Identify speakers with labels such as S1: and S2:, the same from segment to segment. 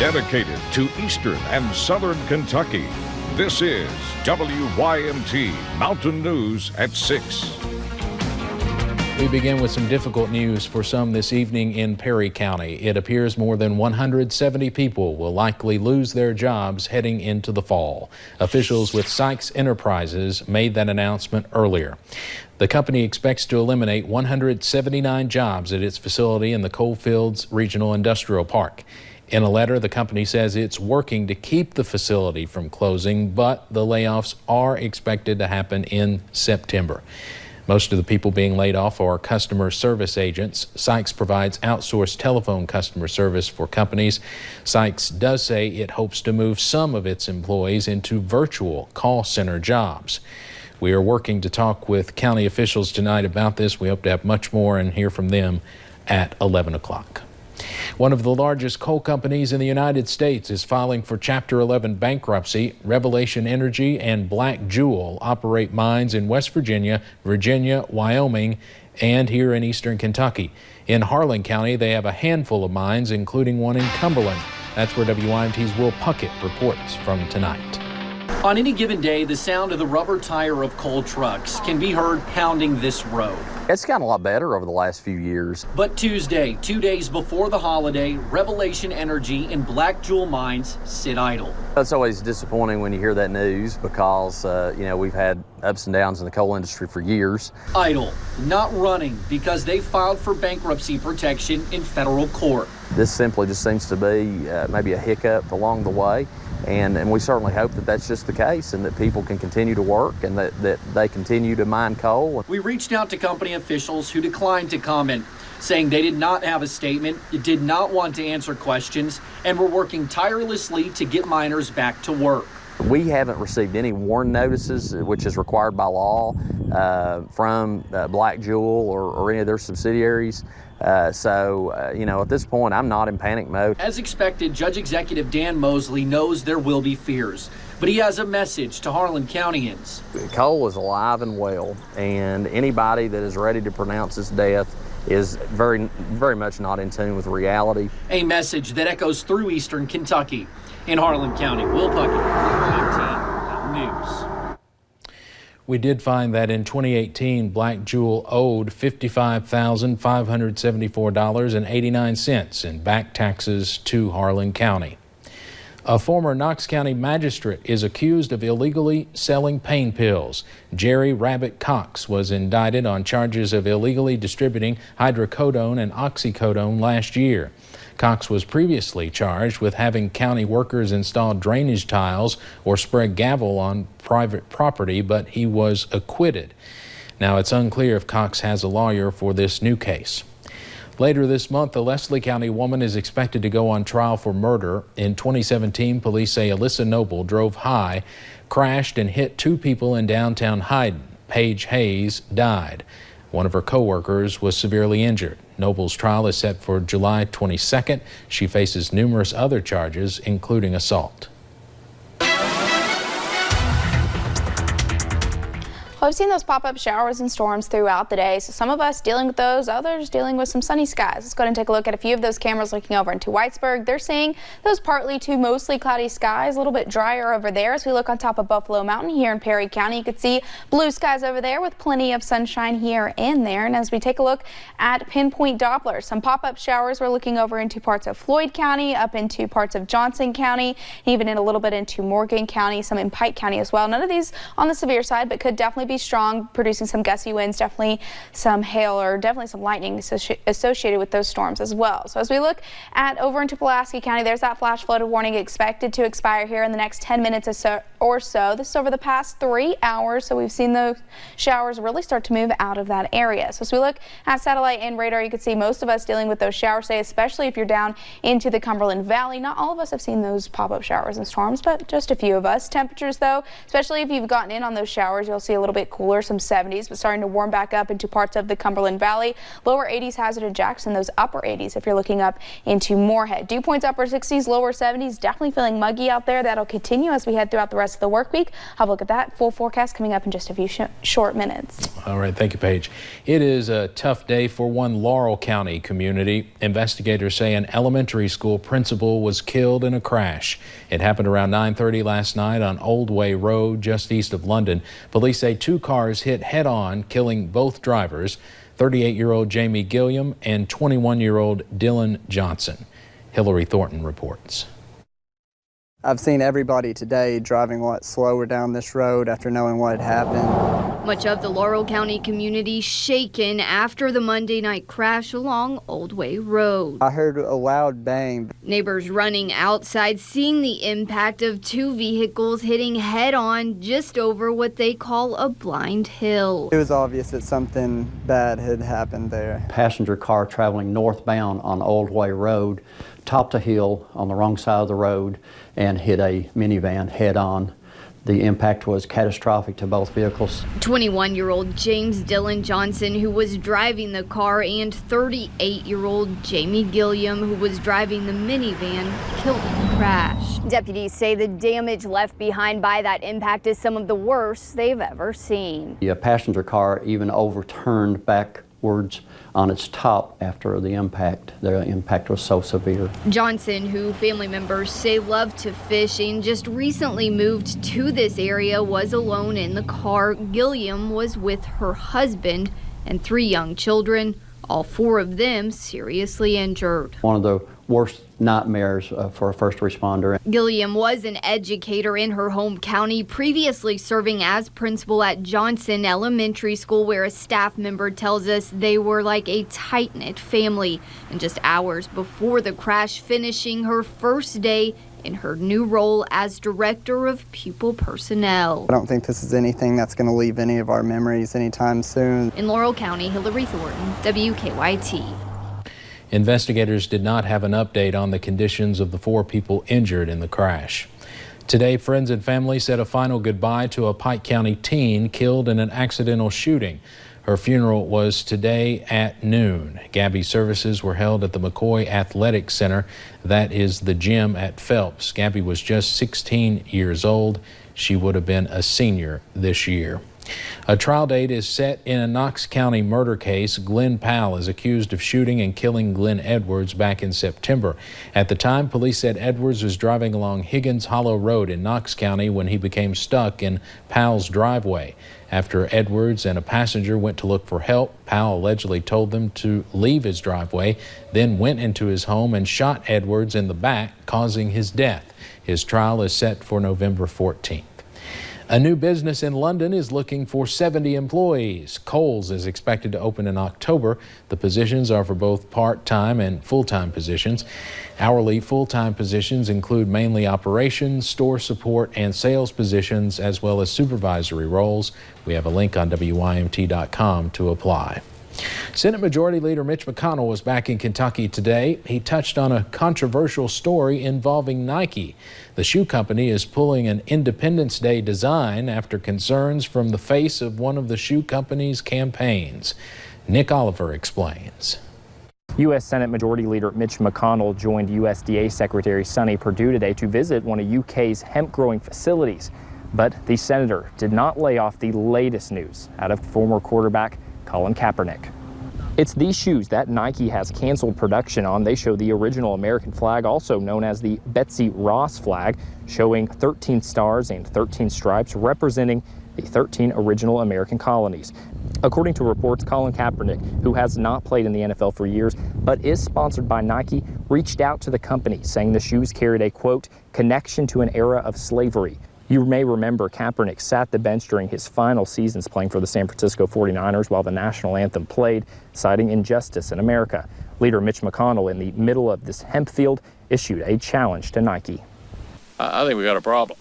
S1: Dedicated to Eastern and Southern Kentucky, this is WYMT Mountain News at 6.
S2: We begin with some difficult news for some this evening in Perry County. It appears more than 170 people will likely lose their jobs heading into the fall. Officials with Sykes Enterprises made that announcement earlier. The company expects to eliminate 179 jobs at its facility in the Coalfields Regional Industrial Park. In a letter, the company says it's working to keep the facility from closing, but the layoffs are expected to happen in September. Most of the people being laid off are customer service agents. Sykes provides outsourced telephone customer service for companies. Sykes does say it hopes to move some of its employees into virtual call center jobs. We are working to talk with county officials tonight about this. We hope to have much more and hear from them at 11 o'clock. One of the largest coal companies in the United States is filing for Chapter 11 bankruptcy. Revelation Energy and Black Jewel operate mines in West Virginia, Wyoming, and here in eastern Kentucky. In Harlan County, they have a handful of mines, including one in Cumberland. That's where WYMT's Will Puckett reports from tonight.
S3: On any given day, the sound of the rubber tire of coal trucks can be heard pounding this road.
S4: It's gotten a lot better over the last few years.
S3: But Tuesday, 2 days before the holiday, Revelation Energy and Black Jewel mines sit idle.
S4: It's always disappointing when you hear that news because, we've had ups and downs in the coal industry for years.
S3: Idle, not running because they filed for bankruptcy protection in federal court.
S4: This simply just seems to be maybe a hiccup along the way. And we certainly hope that that's just the case and that people can continue to work and that they continue to mine coal.
S3: We reached out to company officials who declined to comment, saying they did not have a statement, did not want to answer questions, and were working tirelessly to get miners back to work.
S4: We haven't received any warn notices, which is required by law, from Black Jewel or any of their subsidiaries. At this point, I'm not in panic mode.
S3: As expected, Judge Executive Dan Mosley knows there will be fears, but he has a message to Harlan Countyans.
S4: Coal is alive and well, and anybody that is ready to pronounce its death is very, very much not in tune with reality.
S3: A message that echoes through eastern Kentucky. In Harlan County, Will Puckett, WYMT News.
S2: We did find that in 2018, Black Jewel owed $55,574.89 in back taxes to Harlan County. A former Knox County magistrate is accused of illegally selling pain pills. Jerry Rabbit Cox was indicted on charges of illegally distributing hydrocodone and oxycodone last year. Cox was previously charged with having county workers install drainage tiles or spread gravel on private property, but he was acquitted. Now it's unclear if Cox has a lawyer for this new case. Later this month, a Leslie County woman is expected to go on trial for murder. In 2017, police say Alyssa Noble drove high, crashed and hit two people in downtown Hyden. Paige Hayes died. One of her co-workers was severely injured. Noble's trial is set for July 22nd. She faces numerous other charges, including assault.
S5: Well, I've seen those pop-up showers and storms throughout the day, so some of us dealing with those, others dealing with some sunny skies. Let's go ahead and take a look at a few of those cameras looking over into Whitesburg. They're seeing those partly to mostly cloudy skies, a little bit drier over there. As we look on top of Buffalo Mountain here in Perry County, you can see blue skies over there with plenty of sunshine here and there. And as we take a look at pinpoint Doppler, some pop-up showers, we're looking over into parts of Floyd County, up into parts of Johnson County, even in a little bit into Morgan County, some in Pike County as well. None of these on the severe side, but could definitely be strong, producing some gusty winds, definitely some hail or definitely some lightning associated with those storms as well. So as we look at over into Pulaski County, there's that flash flood warning expected to expire here in the next 10 minutes or so. This is over the past 3 hours, so we've seen those showers really start to move out of that area. So as we look at satellite and radar, you can see most of us dealing with those showers today, especially if you're down into the Cumberland Valley. Not all of us have seen those pop-up showers and storms, but just a few of us. Temperatures though, especially if you've gotten in on those showers, you'll see a little bit bit cooler, some 70s, but starting to warm back up into parts of the Cumberland Valley. Lower 80s Hazard and Jackson, those upper 80s if you're looking up into Moorhead. Dew points upper 60s, lower 70s. Definitely feeling muggy out there. That'll continue as we head throughout the rest of the work week. Have a look at that full forecast coming up in just a few short minutes.
S2: All right, thank you, Paige. It is a tough day for one Laurel County community. Investigators say an elementary school principal was killed in a crash. It happened around 9:30 last night on Old Way Road, just east of London. Police say two cars hit head-on, killing both drivers, 38-year-old Jamie Gilliam and 21-year-old Dylan Johnson. Hillary Thornton reports.
S6: I've seen everybody today driving a lot slower down this road after knowing what had happened.
S7: Much of the Laurel County community shaken after the Monday night crash along Old Way Road.
S6: I heard a loud bang.
S7: Neighbors running outside, seeing the impact of two vehicles hitting head-on just over what they call a blind hill.
S6: It was obvious that something bad had happened there.
S8: Passenger car traveling northbound on Old Way Road topped a hill on the wrong side of the road and hit a minivan head-on. The impact was catastrophic to both vehicles. 21-year-old James Dylan Johnson, who was driving the car, and 38-year-old Jamie Gilliam, who was driving the minivan, killed in the crash. Deputies say the damage left behind by that impact is some of the worst they've ever seen. The passenger car even overturned backwards on its top after the impact. The impact was so severe. Johnson, who family members say loved to fish and just recently moved to this area, was alone in the car. Gilliam was with her husband and 3 young children, all 4 of them seriously injured. One of the worst nightmares for a first responder. Gilliam was an educator in her home county, previously serving as principal at Johnson Elementary School, where a staff member tells us they were like a tight-knit family. And just hours before the crash, finishing her first day in her new role as director of pupil personnel.
S6: I don't think this is anything that's going to leave any of our memories anytime soon.
S7: In Laurel County, Hillary Thornton, WKYT.
S2: Investigators did not have an update on the conditions of the 4 people injured in the crash. Today, friends and family said a final goodbye to a Pike County teen killed in an accidental shooting. Her funeral was today at noon. Gabby's services were held at the McCoy Athletic Center. That is the gym at Phelps. Gabby was just 16 years old. She would have been a senior this year. A trial date is set in a Knox County murder case. Glenn Powell is accused of shooting and killing Glenn Edwards back in September. At the time, police said Edwards was driving along Higgins Hollow Road in Knox County when he became stuck in Powell's driveway. After Edwards and a passenger went to look for help, Powell allegedly told them to leave his driveway, then went into his home and shot Edwards in the back, causing his death. His trial is set for November 14th. A new business in London is looking for 70 employees. Kohl's is expected to open in October. The positions are for both part-time and full-time positions. Hourly full-time positions include mainly operations, store support, and sales positions, as well as supervisory roles. We have a link on WYMT.com to apply. Senate Majority Leader Mitch McConnell was back in Kentucky today. He touched on a controversial story involving Nike. The shoe company is pulling an Independence Day design after concerns from the face of one of the shoe company's campaigns. Nick Oliver explains.
S9: U.S. Senate Majority Leader Mitch McConnell joined USDA Secretary Sonny Perdue today to visit one of UK's hemp-growing facilities. But the senator did not lay off the latest news out of former quarterback Colin Kaepernick. It's these shoes that Nike has canceled production on. They show the original American flag, also known as the Betsy Ross flag, showing 13 stars and 13 stripes representing the 13 original American colonies. According to reports, Colin Kaepernick, who has not played in the NFL for years but is sponsored by Nike, reached out to the company saying the shoes carried a, quote, connection to an era of slavery. You may remember Kaepernick sat the bench during his final seasons playing for the San Francisco 49ers while the national anthem played, citing injustice in America. Leader Mitch McConnell, in the middle of this hemp field, issued a challenge to Nike.
S10: I think we got a problem.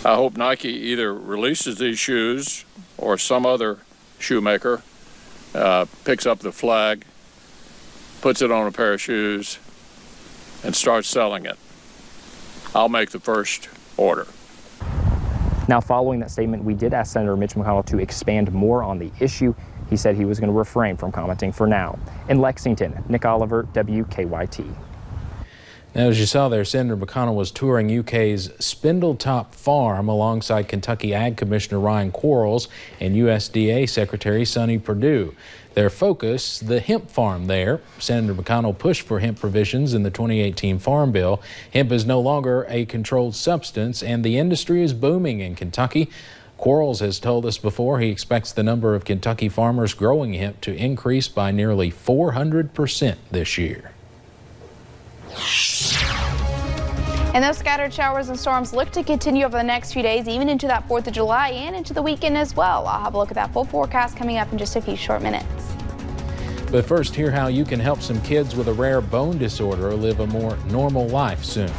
S10: I hope Nike either releases these shoes or some other shoemaker picks up the flag, puts it on a pair of shoes, and starts selling it. I'll make the first order.
S9: Now, following that statement, we did ask Senator Mitch McConnell to expand more on the issue. He said he was going to refrain from commenting for now. In Lexington, Nick Oliver, WKYT.
S2: Now, as you saw there, Senator McConnell was touring UK's Spindletop Farm alongside Kentucky Ag Commissioner Ryan Quarles and USDA Secretary Sonny Perdue. Their focus, the hemp farm there. Senator McConnell pushed for hemp provisions in the 2018 Farm Bill. Hemp is no longer a controlled substance, and the industry is booming in Kentucky. Quarles has told us before he expects the number of Kentucky farmers growing hemp to increase by nearly 400% this year.
S5: And those scattered showers and storms look to continue over the next few days, even into that 4th of July and into the weekend as well. I'll have a look at that full forecast coming up in just a few short minutes.
S2: But first, hear how you can help some kids with a rare bone disorder live a more normal life soon.